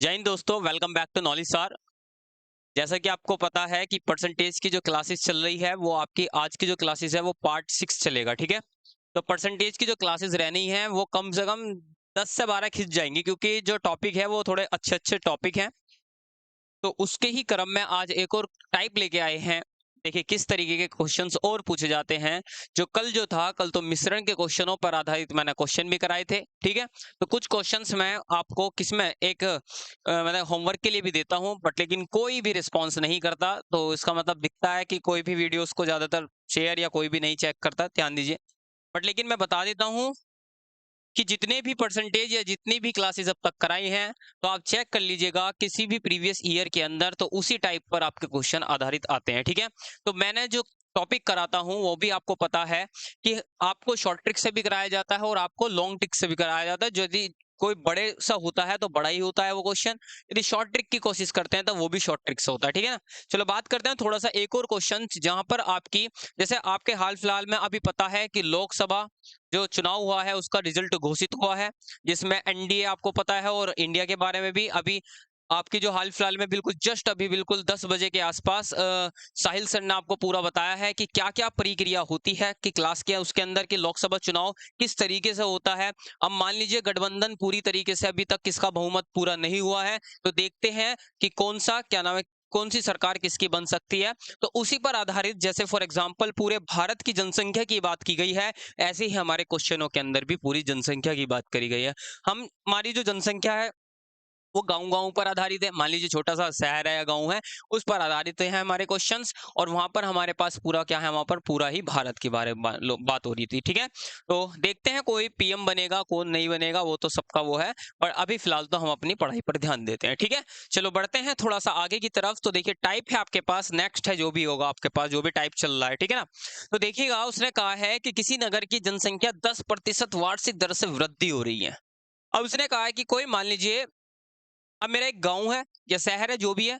जय हिंद दोस्तों, welcome back to knowledge sir. जैसा कि आपको पता है कि परसेंटेज की जो क्लासेस चल रही है वो आपकी आज की जो क्लासेस है वो पार्ट 6 चलेगा, ठीक है। तो परसेंटेज की जो क्लासेस रहनी है वो कम से कम 10 से 12 खिंच जाएंगी, क्योंकि जो टॉपिक है वो थोड़े अच्छे अच्छे टॉपिक हैं। तो उसके ही क्रम में आज एक और टाइप लेके आए हैं। देखिए किस तरीके के क्वेश्चंस और पूछे जाते हैं। जो कल तो मिश्रण के क्वेश्चनों पर आधारित मैंने क्वेश्चन भी कराए थे, ठीक है। तो कुछ क्वेश्चंस मैं आपको किसमें एक मतलब होमवर्क के लिए भी देता हूं, बट लेकिन कोई भी रिस्पॉन्स नहीं करता, तो इसका मतलब दिखता है कि कोई भी वीडियोस को ज्यादातर शेयर या कोई भी नहीं चेक करता। ध्यान दीजिए। बट लेकिन मैं बता देता हूं कि जितने भी परसेंटेज या जितनी भी क्लासेस अब तक कराई हैं, तो आप चेक कर लीजिएगा किसी भी प्रीवियस ईयर के अंदर, तो उसी टाइप पर आपके क्वेश्चन आधारित आते हैं, ठीक है। तो मैंने जो टॉपिक कराता हूं वो भी आपको पता है कि आपको शॉर्ट ट्रिक से भी कराया जाता है और आपको लॉन्ग ट्रिक से भी कराया जाता है। यदि कोई बड़े सा होता है तो बड़ा ही होता है वो क्वेश्चन, यदि शॉर्ट ट्रिक की कोशिश करते हैं तो वो भी शॉर्ट ट्रिक से होता है, ठीक है ना। चलो बात करते हैं थोड़ा सा एक और क्वेश्चन, जहां पर आपकी जैसे आपके हाल फिलहाल में अभी पता है कि लोकसभा जो चुनाव हुआ है उसका रिजल्ट घोषित हुआ है, जिसमें एनडीए आपको पता है, और इंडिया के बारे में भी अभी आपकी जो हाल फिलहाल में बिल्कुल जस्ट अभी बिल्कुल 10 बजे के आसपास साहिल सर ने आपको पूरा बताया है कि क्या क्या प्रक्रिया होती है, कि क्लास क्या उसके अंदर कि लोकसभा चुनाव किस तरीके से होता है। अब मान लीजिए गठबंधन पूरी तरीके से अभी तक किसका बहुमत पूरा नहीं हुआ है, तो देखते हैं कि कौन सा क्या नाम है, कौन सी सरकार किसकी बन सकती है। तो उसी पर आधारित जैसे फॉर एग्जांपल पूरे भारत की जनसंख्या की बात की गई है, ऐसे ही हमारे क्वेश्चनों के अंदर भी पूरी जनसंख्या की बात करी गई है। हम हमारी जो जनसंख्या है वो गाँव-गाँव पर आधारित है। मान लीजिए छोटा-सा शहर है या गाँव है, उस पर आधारित हैं हमारे क्वेश्चंस, और वहाँ पर हमारे पास पूरा क्या है, वहाँ पर पूरा ही भारत के बारे में बात हो रही थी, ठीक है? तो देखते हैं कोई पीएम बनेगा, कौन नहीं बनेगा, वो तो सबका वो है, पर अभी फिलहाल तो हम अपनी पढ़ाई पर ध्यान देते हैं, ठीक है? चलो बढ़ते हैं थोड़ा-सा आगे की तरफ। तो देखिए टाइप है आपके पास, नेक्स्ट है जो भी होगा आपके पास, जो भी टाइप चल रहा है, ठीक है ना? तो देखिएगा उसने कहा है कि किसी नगर की जनसंख्या 10% वार्षिक दर से वृद्धि हो रही है। अब उसने कहा है कि कोई मान लीजिए, अब मेरा एक गाँव है या शहर है जो भी है,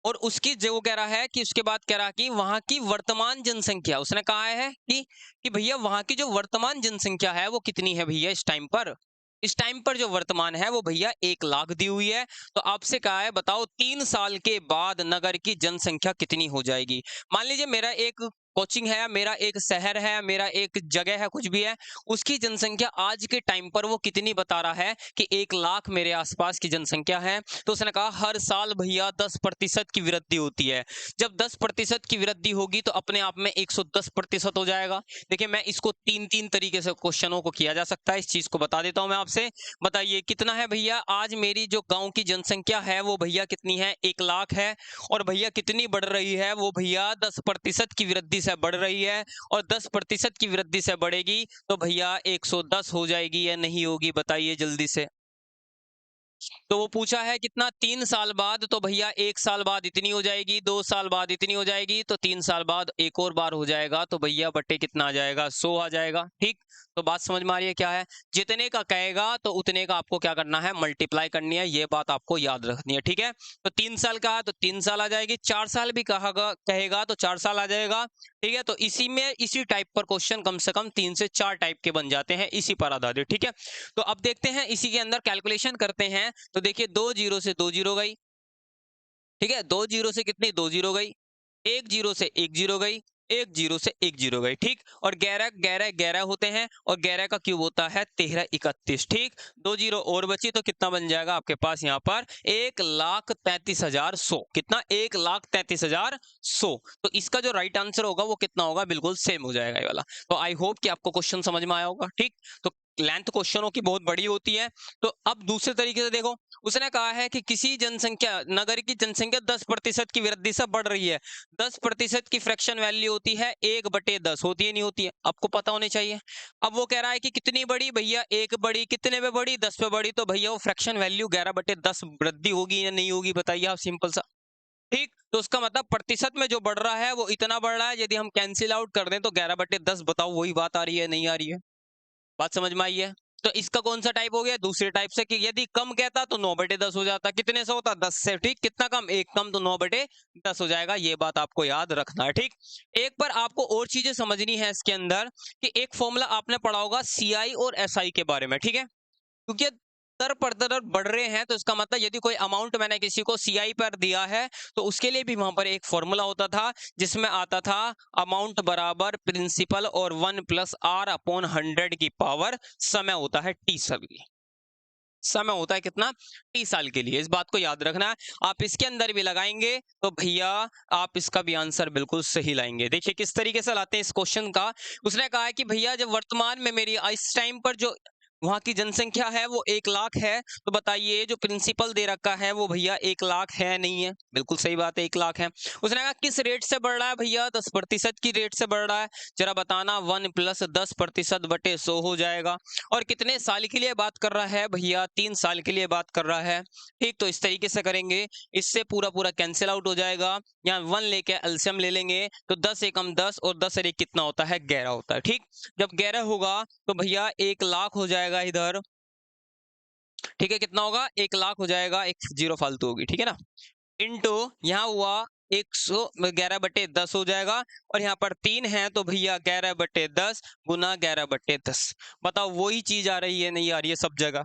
और उसकी जो वो कह रहा है कि उसके बाद कह रहा कि वहाँ की वर्तमान जनसंख्या, उसने कहा है कि भैया वहाँ की जो वर्तमान जनसंख्या है वो कितनी है भैया इस टाइम पर। इस टाइम पर जो वर्तमान है वो भैया 1 लाख दी हुई है। तो आपसे कहा है बताओ 3 साल के बाद नगर की जनसंख्या कितनी हो जाएगी। मान लीजिए मेरा एक कोचिंग है, मेरा एक शहर है, मेरा एक जगह है, कुछ भी है, उसकी जनसंख्या आज के टाइम पर वो कितनी बता रहा है कि 1 लाख मेरे आसपास की जनसंख्या है। तो उसने कहा हर साल भैया 10% की वृद्धि होती है। जब 10% की वृद्धि होगी तो अपने आप में 110% हो जाएगा। देखिए मैं इसको तीन तीन तरीके से क्वेश्चनों को किया जा सकता है, इस चीज को बता देता हूं मैं आपसे। बताइए कितना है भैया, आज मेरी जो गांव की जनसंख्या है वो भैया कितनी है, 1 लाख है। और भैया कितनी बढ़ रही है, वो भैया 10% की वृद्धि से बढ़ रही है। और 10% की वृद्धि से बढ़ेगी तो भैया 110 हो जाएगी या नहीं होगी, बताइए जल्दी से। तो वो पूछा है कितना, 3 साल बाद, तो भैया 1 साल बाद इतनी हो जाएगी, 2 साल बाद इतनी हो जाएगी, तो 3 साल बाद एक और बार हो जाएगा, तो भैया बट्टे कितना आ जाएगा, 100 आ जाएगा, ठीक। तो बात समझ में आ रही है क्या है। जितने का कहेगा तो उतने का आपको क्या करना है, मल्टीप्लाई करनी है, ये बात आपको याद रखनी है, ठीक है। तो 3 साल का है तो 3 साल आ जाएगी, 4 साल भी कहेगा तो 4 साल आ जाएगा, ठीक है। तो इसी में इसी टाइप पर क्वेश्चन कम से कम 3 से 4 टाइप के बन जाते हैं इसी पर आधारित, ठीक है। तो अब देखते हैं इसी के अंदर कैलकुलेशन करते हैं। तो देखिए 2 जीरो से 2 जीरो गई, ठीक है। 2 जीरो से कितनी, 2 जीरो गई। 1 जीरो से 1 जीरो गई, 1 जीरो से 1 जीरो गई, ठीक। और 11 11 11 होते हैं, और 11 का क्यूब होता है 13 31, ठीक। 2 जीरो और बची तो कितना बन जाएगा आपके पास यहाँ पर, 1,33,100। कितना, 1,33,100। तो इसका जो राइट आंसर होगा वो कितना होगा, बिल्कुल सेम हो जाएगा ये वाला। तो आई होप कि आपको क्वेश्चन समझ में आया होगा, ठीक। तो लेंथ क्वेश्चनों की बहुत बड़ी होती है। तो अब दूसरे तरीके से देखो, उसने कहा है कि किसी जनसंख्या नगर की जनसंख्या 10% की वृद्धि से बढ़ रही है। 10% की फ्रैक्शन वैल्यू होती है 1/10, होती है नहीं होती है, आपको पता होनी चाहिए। अब वो कह रहा है कि कितनी बड़ी भैया, 1 बड़ी, कितने पे बड़ी, 10 पे बड़ी, तो भैया वो फ्रैक्शन वैल्यू 11/10 वृद्धि होगी या नहीं होगी, बताइए आप, सिंपल सा, ठीक। तो उसका मतलब प्रतिशत में जो बढ़ रहा है वो इतना बढ़ रहा है, यदि हम कैंसिल आउट कर दें तो 11/10, बताओ वही बात आ रही है नहीं आ रही है, बात समझ में आई है। तो इसका कौन सा टाइप हो गया, दूसरे टाइप से, कि यदि कम कहता तो 9/10 हो जाता, कितने से होता, 10 से, ठीक। कितना कम, 1 कम, तो 9/10 हो जाएगा, ये बात आपको याद रखना है, ठीक। एक पर आपको और चीजें समझनी है इसके अंदर, कि एक फॉर्मूला आपने पढ़ा होगा सीआई और एसआई के बारे में, ठीक है, क्योंकि उत्तर बढ़ रहे हैं, तो इसका मतलब यदि कोई अमाउंट मैंने किसी को सीआई पर दिया है तो उसके लिए भी वहां पर एक फॉर्मूला होता था जिसमें आता था अमाउंट बराबर प्रिंसिपल और 1+r/100 की पावर समय होता है टी सभी समय होता है कितना 30 साल के लिए। इस बात को याद रखना है। आप इसके अंदर भी लगाएंगे तो भैया आप इसका भी आंसर बिल्कुल सही लाएंगे। देखिए किस तरीके से लाते हैं इस क्वेश्चन का। उसने कहा है कि भैया जब वर्तमान में मेरी इस टाइम पर जो वहां की जनसंख्या है वो 1 लाख है, तो बताइए जो प्रिंसिपल दे रखा है वो भैया 1 लाख है नहीं है। बिल्कुल सही बात है 1 लाख है। उसने कहा किस रेट से बढ़ रहा है भैया 10% की रेट से बढ़ रहा है। जरा बताना 1+10%/100 हो जाएगा। और कितने साल के लिए बात कर रहा है भैया 3 साल के लिए बात कर रहा है। ठीक, तो इस तरीके से करेंगे, इससे पूरा पूरा कैंसिल आउट हो जाएगा। यहाँ 1 लेके एलसीएम ले लेंगे तो 10 एकम 10 और 10 और 1 कितना होता है 11 होता है। ठीक, जब 11 होगा तो भैया 1 लाख हो जाएगा इधर। ठीक है, कितना होगा 1 लाख हो जाएगा, एक जीरो फालतू होगी, ठीक है ना। इंटू यहाँ हुआ 111/10 हो जाएगा और यहाँ पर 3 है तो भैया 11/10 गुना 11/10। बताओ वही चीज आ रही है नहीं आ रही है सब जगह।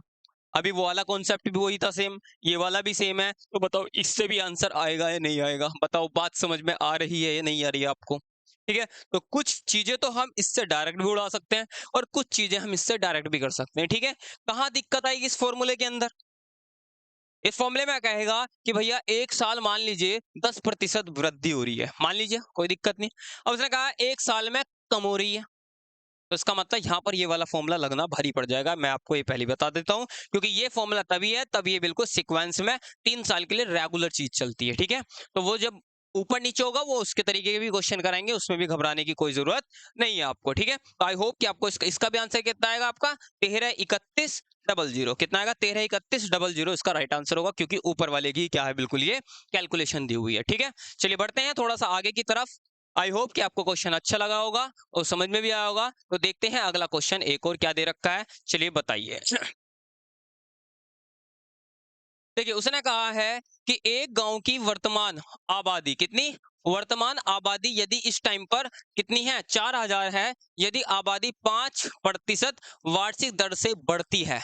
अभी वो वाला कॉन्सेप्ट भी वही था सेम, ये वाला भी सेम है, तो बताओ इससे भी आंसर आएगा या नहीं आएगा। बताओ बात समझ में आ रही है या नहीं आ रही है आपको। ठीक है, तो कुछ चीजें तो हम इससे डायरेक्ट भी उड़ा सकते हैं और कुछ चीजें हम इससे डायरेक्ट भी कर सकते हैं। ठीक है, कहाँ दिक्कत आएगी इस फॉर्मूले के अंदर। इस फॉर्मूले में कहेगा कि भैया 1 साल मान लीजिए 10% वृद्धि हो रही है, मान लीजिए कोई दिक्कत नहीं। अब उसने कहा 1 साल में कम हो रही है, तो इसका मतलब यहाँ पर ये वाला फॉर्मूला लगना भारी पड़ जाएगा। मैं आपको ये पहले बता देता हूँ, क्योंकि ये फॉर्मूला तभी है तब ये बिल्कुल सीक्वेंस में 3 साल के लिए रेगुलर चीज चलती है। ठीक है, तो वो जब ऊपर नीचे होगा वो उसके तरीके के भी क्वेश्चन कराएंगे, उसमें भी घबराने की कोई जरूरत नहीं है आपको। ठीक है, तो आई होप कि आपको इसका भी आंसर कितना आएगा आपका 133100। कितना आएगा 133100 इसका राइट आंसर होगा, क्योंकि ऊपर वाले की क्या है बिल्कुल ये कैलकुलेशन दी हुई है। ठीक है, चलिए बढ़ते हैं थोड़ा सा आगे की तरफ। आई होप कि आपको क्वेश्चन अच्छा लगा होगा और समझ में भी आया होगा। तो देखते हैं अगला क्वेश्चन एक और क्या दे रखा है, चलिए बताइए। देखिए उसने कहा है कि एक गांव की वर्तमान आबादी कितनी, वर्तमान आबादी यदि इस टाइम पर कितनी है 4000 है, यदि आबादी 5% वार्षिक दर से बढ़ती है।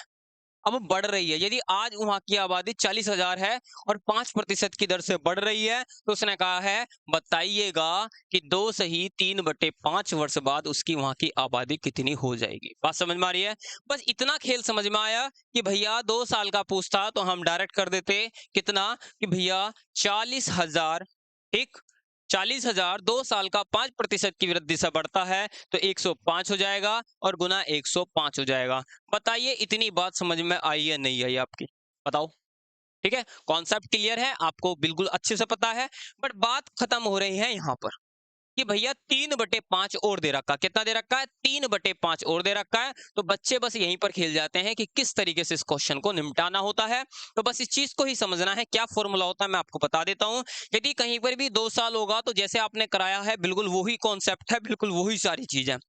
अब वो बढ़ रही है, यदि आज वहां की आबादी 40,000 है और 5% की दर से बढ़ रही है, तो उसने कहा है बताइएगा कि 2 सही 3/5 वर्ष बाद उसकी वहां की आबादी कितनी हो जाएगी। बात समझ में आ रही है। बस इतना खेल समझ में आया कि भैया 2 साल का पूछता तो हम डायरेक्ट कर देते कितना कि भैया 40,000। ठीक, 40,000 2 साल का 5% की वृद्धि से बढ़ता है तो 105 हो जाएगा और गुना 105 हो जाएगा। बताइए इतनी बात समझ में आई या नहीं आई आपकी, बताओ। ठीक है, कॉन्सेप्ट क्लियर है आपको, बिल्कुल अच्छे से पता है। बट बात खत्म हो रही है यहाँ पर कि भैया 3/5 और दे रखा, कितना दे रखा है 3/5 और दे रखा है। तो बच्चे बस यहीं पर खेल जाते हैं कि किस तरीके से इस क्वेश्चन को निपटाना होता है। तो बस इस चीज को ही समझना है, क्या फॉर्मूला होता है मैं आपको बता देता हूं। यदि कहीं पर भी 2 साल होगा तो जैसे आपने कराया है बिल्कुल वही कॉन्सेप्ट है, बिल्कुल वही सारी चीज है।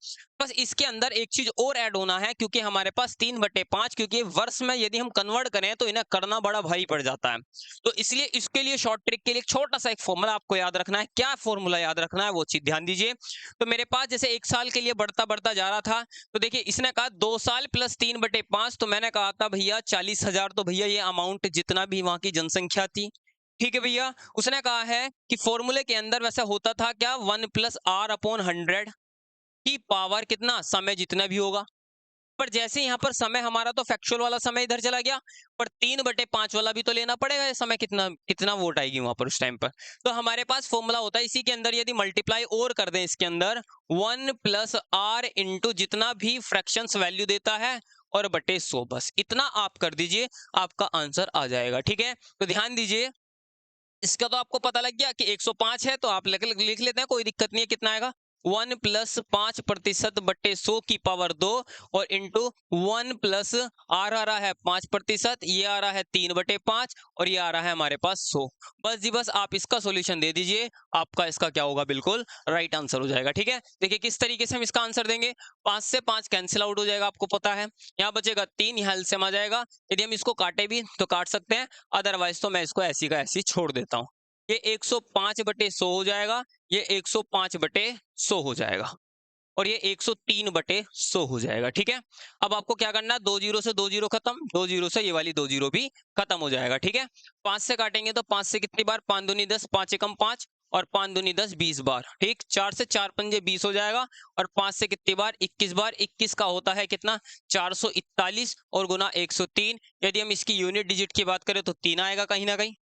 बस इसके अंदर एक चीज और ऐड होना है, क्योंकि हमारे पास 3/5, क्योंकि वर्ष में यदि हम कन्वर्ट करें तो इन्हें करना बड़ा भारी पड़ जाता है। तो इसलिए इसके लिए शॉर्ट ट्रिक के लिए एक छोटा सा एक फॉर्मूला आपको याद रखना है। क्या फॉर्मूला याद रखना है वो चीज ध्यान दीजिए। तो मेरे पास जैसे 1 साल के लिए बढ़ता बढ़ता जा रहा था, तो देखिए इसने कहा 2 साल प्लस 3/5, तो मैंने कहा था भैया 40,000, तो भैया ये अमाउंट जितना भी वहां की जनसंख्या थी। ठीक है भैया, उसने कहा है कि फॉर्मूले के अंदर वैसे होता था क्या 1+r/100 की पावर कितना समय जितना भी होगा। पर जैसे यहाँ पर समय हमारा तो फैक्चुअल वाला समय इधर चला गया, पर 3/5 वाला भी तो लेना पड़ेगा। ये समय कितना कितना वोट आएगी वहां पर उस टाइम पर। तो हमारे पास फॉर्मूला होता है इसी के अंदर, यदि मल्टीप्लाई और कर दें इसके अंदर 1+r इंटू जितना भी फ्रैक्शंस वैल्यू देता है और बटे 100, बस इतना आप कर दीजिए, आपका आंसर आ जाएगा। ठीक है, तो ध्यान दीजिए इसका तो आपको पता लग गया कि 105 है, तो आप लिख लेते हैं, कोई दिक्कत नहीं है। कितना आएगा 1+5%/100 की पावर 2 और इंटू 1+ आर आ रहा है 5%, ये आ रहा है 3/5 और ये आ रहा है हमारे पास 100। बस जी बस आप इसका सॉल्यूशन दे दीजिए, आपका इसका क्या होगा बिल्कुल राइट आंसर हो जाएगा। ठीक है, देखिए किस तरीके से हम इसका आंसर देंगे। 5 से 5 कैंसिल आउट हो जाएगा, आपको पता है। यहाँ बचेगा 3, यहाँ एलसीएम आ जाएगा। यदि हम इसको काटे भी तो काट सकते हैं, अदरवाइज तो मैं इसको ऐसी का ऐसी छोड़ देता हूँ। ये 105/100 हो जाएगा, ये 105/100 हो जाएगा और ये 103/100 हो जाएगा। ठीक है, अब आपको क्या करना है, 2 जीरो से 2 जीरो खत्म, 2 जीरो से ये वाली 2 जीरो भी खत्म हो जाएगा। ठीक है, 5 से काटेंगे तो 5 से कितनी बार, 5 दूनी 10, 5 एकम 5 और 5 दूनी 10, 20 बार। ठीक, 4 से 4 पंजे 20 हो जाएगा और 5 से कितनी बार, 21 बार। 21 का होता है कितना, 441 और गुना 103। यदि हम इसकी यूनिट डिजिट की बात करें तो 3 आएगा कहीं ना कहीं।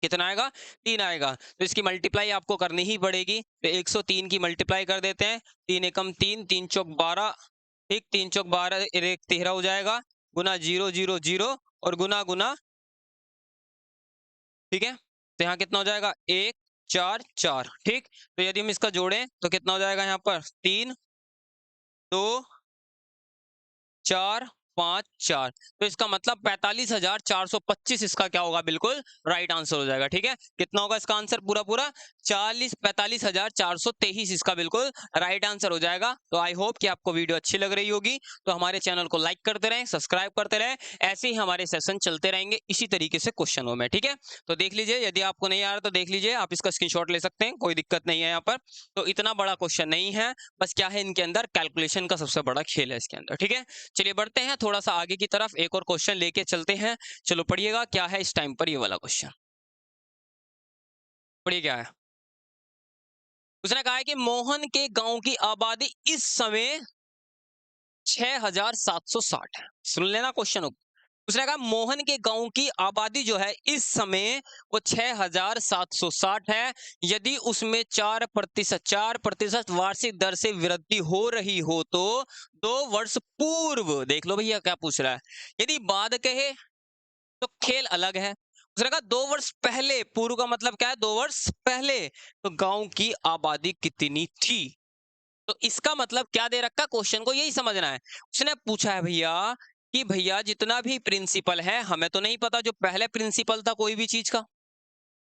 कितना आएगा, 3 आएगा। तो इसकी मल्टीप्लाई आपको करनी ही पड़ेगी। तो 103 की मल्टीप्लाई कर देते हैं, 3 एकम 3, 3 चौक 12, ठीक, 3 चौक 12, 13 हो जाएगा, गुना 0 0 0 और गुना गुना। ठीक है, तो यहाँ कितना हो जाएगा, 1 4 4। ठीक, तो यदि हम इसका जोड़ें तो कितना हो जाएगा, यहाँ पर 3 2 4 5 4। तो इसका मतलब 45,425 इसका क्या होगा, बिल्कुल राइट आंसर हो जाएगा। ठीक है, कितना होगा इसका आंसर, पूरा पूरा 45,423 इसका बिल्कुल राइट आंसर हो जाएगा। तो आई होप कि आपको वीडियो अच्छी लग रही होगी। तो हमारे चैनल को लाइक करते रहें, सब्सक्राइब करते रहें, ऐसे ही हमारे सेशन चलते रहेंगे इसी तरीके से क्वेश्चनों में। ठीक है, तो देख लीजिए, यदि आपको नहीं आ रहा तो देख लीजिए, आप इसका स्क्रीनशॉट ले सकते हैं, कोई दिक्कत नहीं है यहाँ पर। तो इतना बड़ा क्वेश्चन नहीं है, बस क्या है, इनके अंदर कैलकुलेशन का सबसे बड़ा खेल है इसके अंदर। ठीक है, चलिए बढ़ते हैं थोड़ा सा आगे की तरफ, एक और क्वेश्चन लेके चलते हैं। चलो पढ़िएगा क्या है इस टाइम पर, ये वाला क्वेश्चन पढ़िए क्या है। उसने कहा है कि मोहन के गांव की आबादी इस समय 6,760 है। सुन लेना क्वेश्चन। उसने कहा मोहन के गांव की आबादी जो है इस समय वो 6,760 है। यदि उसमें 4% वार्षिक दर से वृद्धि हो रही हो तो 2 वर्ष पूर्व, देख लो भैया क्या पूछ रहा है, यदि बाद कहे तो खेल अलग है। उसने कहा 2 वर्ष पहले, पूर्व का मतलब क्या है, 2 वर्ष पहले, तो गांव की आबादी कितनी थी। तो इसका मतलब क्या दे रखा, क्वेश्चन को यही समझना है। उसने पूछा है भैया कि भैया जितना भी प्रिंसिपल है, हमें तो नहीं पता जो पहले प्रिंसिपल था कोई भी चीज का।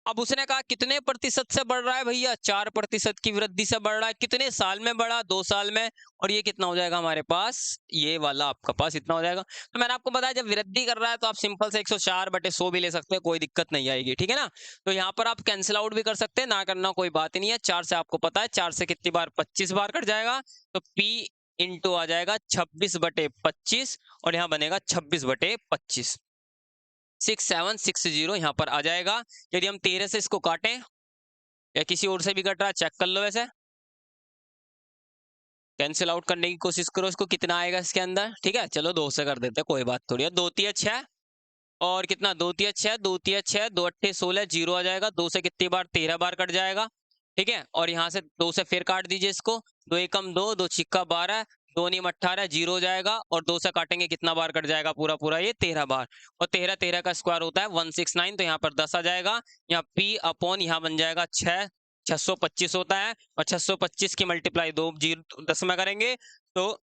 अब उसने कहा कितने प्रतिशत से बढ़ रहा है भैया, 4% की वृद्धि से बढ़ रहा है। कितने साल में बढ़ा, 2 साल में। और ये कितना हो जाएगा हमारे पास, ये वाला आपका पास इतना हो जाएगा। तो मैंने आपको बताया जब वृद्धि कर रहा है तो आप सिंपल से 104/100 भी ले सकते हैं, कोई दिक्कत नहीं आएगी। ठीक है ना, तो यहाँ पर आप कैंसिल आउट भी कर सकते हैं, ना करना कोई बात नहीं है। 4 से आपको पता है, 4 से कितनी बार, 25 बार कट जाएगा। तो P इंटू आ जाएगा 26/25 और यहाँ बनेगा 26/25, 6760 यहाँ पर आ जाएगा। यदि हम 13 से इसको काटें, या किसी और से भी कट रहा है, चेक कर लो। वैसे कैंसिल आउट करने की कोशिश करो, इसको कितना आएगा इसके अंदर। ठीक है, चलो 2 से कर देते हैं, कोई बात थोड़ी है। 2 तिया 6 और कितना, 2 तिया 6, 2 तिया 6, 2 अट्ठे 16, 0 आ जाएगा। 2 से कितनी बार, 13 बार कट जाएगा। ठीक है, और यहाँ से 2 से फिर काट दीजिए इसको, 2 एकम 2, 2 छिक्का 12, 2 नीम 18, 0 हो जाएगा। और 2 से काटेंगे कितना बार कट जाएगा, पूरा पूरा ये 13 बार। और 13 13 का स्क्वायर होता है 169, तो यहाँ पर 10 आ जाएगा। यहाँ P अपॉन यहाँ बन जाएगा 6, 625 होता है। और 625 की मल्टीप्लाई 2 जीरो 10 में करेंगे तो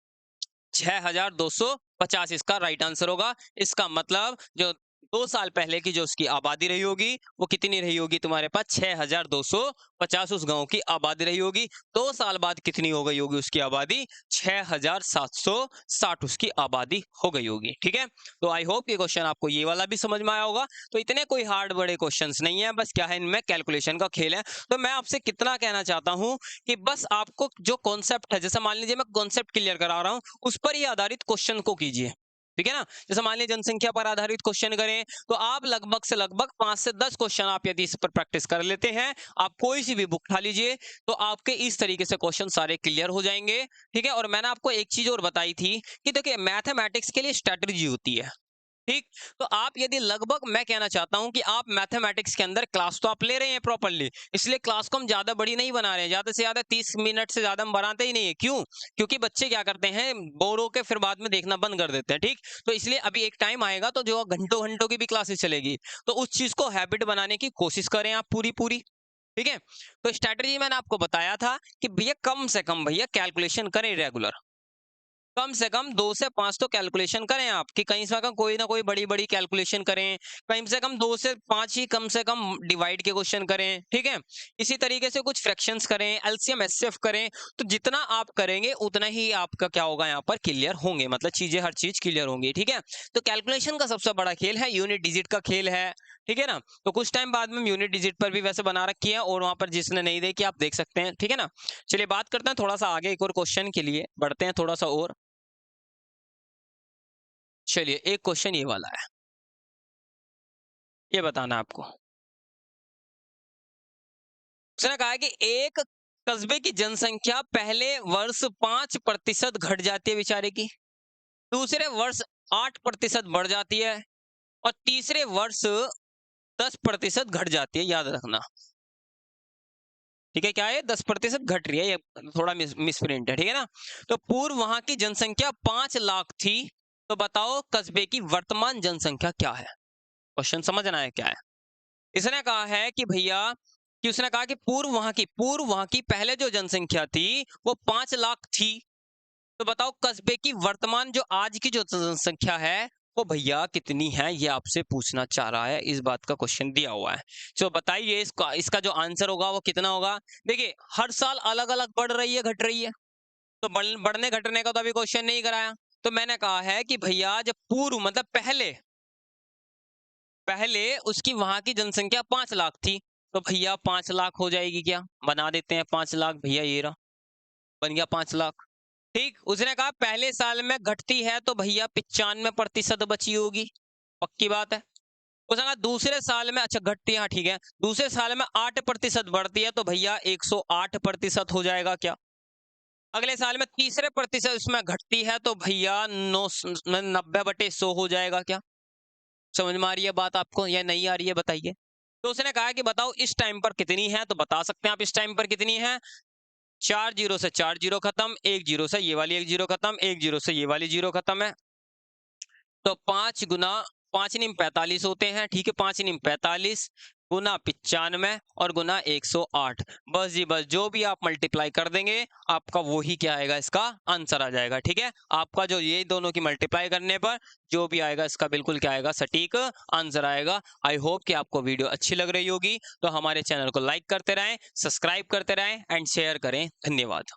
6,250 इसका राइट आंसर होगा। इसका मतलब जो 2 साल पहले की जो उसकी आबादी रही होगी वो कितनी रही होगी तुम्हारे पास, 6,250 उस गांव की आबादी रही होगी। 2 साल बाद कितनी हो गई होगी उसकी आबादी, 6,760 उसकी आबादी हो गई होगी। ठीक है, तो आई होप ये क्वेश्चन आपको ये वाला भी समझ में आया होगा। तो इतने कोई हार्ड बड़े क्वेश्चंस नहीं है, बस क्या है, इनमें कैलकुलेशन का खेल है। तो मैं आपसे कितना कहना चाहता हूं कि बस आपको जो कॉन्सेप्ट है, जैसे मान लीजिए मैं कॉन्सेप्ट क्लियर करा रहा हूं, उस पर ही आधारित क्वेश्चन को कीजिए। ठीक है ना, जैसे मान लीजिए जनसंख्या पर आधारित क्वेश्चन करें तो आप लगभग से लगभग 5 से 10 क्वेश्चन आप यदि इस पर प्रैक्टिस कर लेते हैं, आप कोई सी भी बुक उठा लीजिए तो आपके इस तरीके से क्वेश्चन सारे क्लियर हो जाएंगे। ठीक है, और मैंने आपको एक चीज और बताई थी कि देखिए मैथमेटिक्स के लिए स्ट्रेटजी होती है। ठीक, तो आप यदि लगभग, मैं कहना चाहता हूं कि आप मैथमेटिक्स के अंदर क्लास तो आप ले रहे हैं प्रॉपर्ली, इसलिए क्लास को हम ज्यादा बड़ी नहीं बना रहे हैं, ज्यादा से ज्यादा 30 मिनट से ज्यादा हम बनाते ही नहीं है। क्यों, क्योंकि बच्चे क्या करते हैं, बोर होकर फिर बाद में देखना बंद कर देते हैं। ठीक, तो इसलिए अभी एक टाइम आएगा तो जो घंटों घंटों की भी क्लासेस चलेगी, तो उस चीज को हैबिट बनाने की कोशिश करें आप पूरी पूरी। ठीक है, तो स्ट्रेटजी मैंने आपको बताया था कि भैया कम से कम भैया कैलकुलेशन करें रेगुलर, कम से कम 2 से 5 तो कैलकुलेशन करें आप, कि कहीं से कम कोई ना कोई बड़ी बड़ी कैलकुलेशन करें। कम से कम 2 से 5 ही कम से कम डिवाइड के क्वेश्चन करें। ठीक है, इसी तरीके से कुछ फ्रैक्शंस करें, एलसीएम एचसीएफ करें। तो जितना आप करेंगे उतना ही आपका क्या होगा, यहाँ पर क्लियर होंगे, मतलब चीजें हर चीज क्लियर होंगी। ठीक है, तो कैलकुलेशन का सबसे बड़ा खेल है, यूनिट डिजिट का खेल है। ठीक है ना। तो कुछ टाइम बाद में यूनिट डिजिट पर भी वैसे बना रखी है, और वहां पर जिसने नहीं देखी आप देख सकते हैं, ठीक है ना। चलिए बात करते हैं थोड़ा सा आगे, एक और क्वेश्चन के लिए बढ़ते हैं थोड़ा सा और। चलिए एक क्वेश्चन ये वाला है, ये बताना है आपको। उसने कहा है कि एक कस्बे की जनसंख्या पहले वर्ष 5% घट जाती है बेचारे की, दूसरे वर्ष 8% बढ़ जाती है, और तीसरे वर्ष 10% घट जाती है, याद रखना। ठीक है, क्या है, 10% घट रही है, ये थोड़ा मिसप्रिंट है, ठीक है ना। तो पूर्व वहां की जनसंख्या 5 लाख थी, तो बताओ कस्बे की वर्तमान जनसंख्या क्या है। क्वेश्चन समझना है क्या है। इसने कहा है कि भैया, कि उसने कहा कि पूर्व वहां की पहले जो जनसंख्या थी वो 5 लाख थी, तो बताओ कस्बे की वर्तमान जो आज की जो जनसंख्या है वो भैया कितनी है, ये आपसे पूछना चाह रहा है, इस बात का क्वेश्चन दिया हुआ है। तो बताइए इसका इसका जो आंसर होगा वो कितना होगा। देखिए हर साल अलग अलग बढ़ रही है घट रही है, तो बढ़ने घटने का तो अभी क्वेश्चन नहीं कराया। तो मैंने कहा है कि भैया जब पूर्व मतलब पहले पहले उसकी वहां की जनसंख्या 5 लाख थी, तो भैया 5 लाख हो जाएगी क्या, बना देते हैं 5 लाख, भैया ये रहा, बन गया 5 लाख। ठीक, उसने कहा पहले साल में घटती है तो भैया 95% बची होगी, पक्की बात है। उसने कहा दूसरे साल में, अच्छा घटती है, हाँ ठीक है, दूसरे साल में 8% बढ़ती है तो भैया 108% हो जाएगा क्या। अगले साल में तीसरे प्रतिशत उसमें घटती है तो भैया 90/100 हो जाएगा क्या। समझ में आ रही है बात आपको या नहीं आ रही है, बताइए। तो उसने कहा कि बताओ इस टाइम पर कितनी है, तो बता सकते हैं आप इस टाइम पर कितनी है। 4 जीरो से 4 जीरो खत्म, 1 जीरो से ये वाली 1 जीरो खत्म, 1 जीरो से ये वाली 0 खत्म है, तो 5 × 5 = 45 होते हैं, ठीक है। 5 × 45 गुना 95 और गुना 108, बस जी बस, जो भी आप मल्टीप्लाई कर देंगे आपका वही क्या आएगा, इसका आंसर आ जाएगा, ठीक है। आपका जो ये दोनों की मल्टीप्लाई करने पर जो भी आएगा इसका बिल्कुल क्या आएगा, सटीक आंसर आएगा। आई होप कि आपको वीडियो अच्छी लग रही होगी, तो हमारे चैनल को लाइक करते रहें, सब्सक्राइब करते रहें एंड शेयर करें। धन्यवाद।